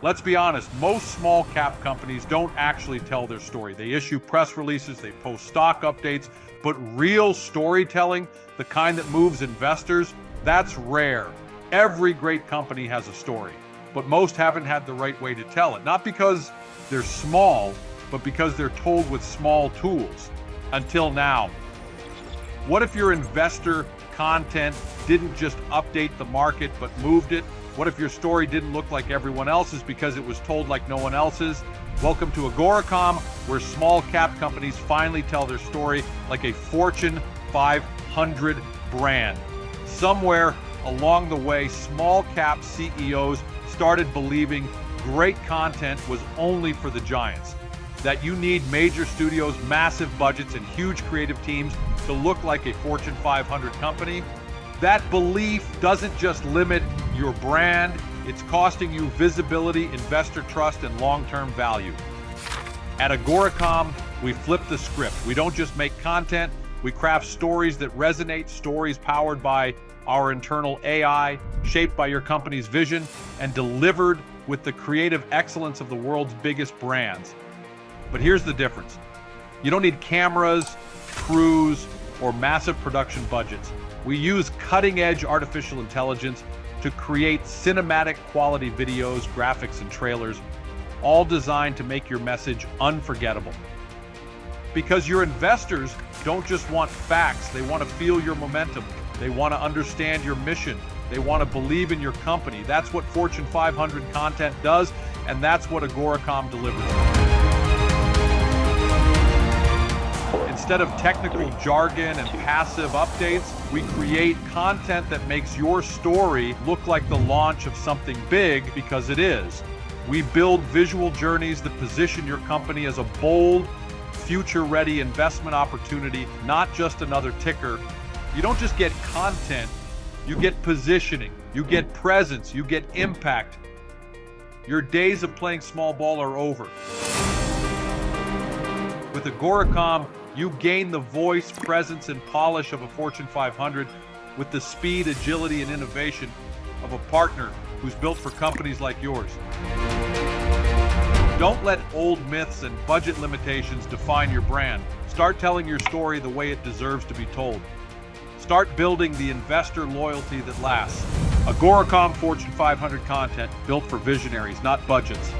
Let's be honest, most small cap companies don't actually tell their story. They issue press releases, they post stock updates, but real storytelling, the kind that moves investors, that's rare. Every great company has a story, but most haven't had the right way to tell it. Not because they're small, but because they're told with small tools. Until now. What if your investor content didn't just update the market, but moved it? What if your story didn't look like everyone else's because it was told like no one else's? Welcome to AGORACOM, where small cap companies finally tell their story like a Fortune 500 brand. Somewhere along the way, small cap CEOs started believing great content was only for the giants. That you need major studios, massive budgets, and huge creative teams to look like a Fortune 500 company. That belief doesn't just limit your brand, it's costing you visibility, investor trust, and long-term value. At AGORACOM, we flip the script. We don't just make content, we craft stories that resonate, stories powered by our internal AI, shaped by your company's vision, and delivered with the creative excellence of the world's biggest brands. But here's the difference. You don't need cameras, crews, or massive production budgets. We use cutting-edge artificial intelligence to create cinematic quality videos, graphics, and trailers, all designed to make your message unforgettable. Because your investors don't just want facts, they want to feel your momentum. They want to understand your mission. They want to believe in your company. That's what Fortune 500 content does, and that's what AGORACOM delivers. Instead of technical jargon and passive updates, we create content that makes your story look like the launch of something big, because it is. We build visual journeys that position your company as a bold, future-ready investment opportunity, not just another ticker. You don't just get content, you get positioning, you get presence, you get impact. Your days of playing small ball are over. With AGORACOM, you gain the voice, presence, and polish of a Fortune 500 with the speed, agility, and innovation of a partner who's built for companies like yours. Don't let old myths and budget limitations define your brand. Start telling your story the way it deserves to be told. Start building the investor loyalty that lasts. AGORACOM Fortune 500 content built for visionaries, not budgets.